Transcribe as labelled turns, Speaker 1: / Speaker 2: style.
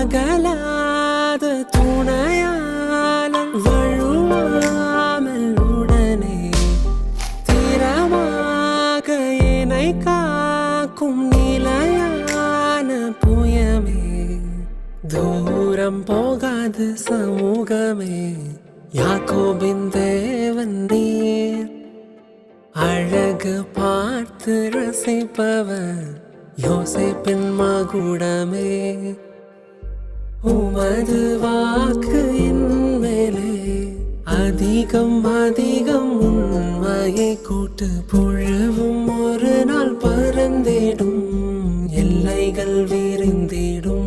Speaker 1: அகலாத துணையாளன் வழுவாமல் உடனே திறமாக என்னை காக்கும் நிலையான புயமே தூரம் போகாது சமூகமே யாக்கோபின் தேவன் நீர் அழகு பார்த்து ரசிப்பவர் யோசேப்பின் மகுடமே உமது வாக்கு என் மேலே அதிகம் அதிகம் உண்மையை கூட்டு புழுவும் ஒரு நாள் பறந்திடும் எல்லைகள் விரிந்திடும்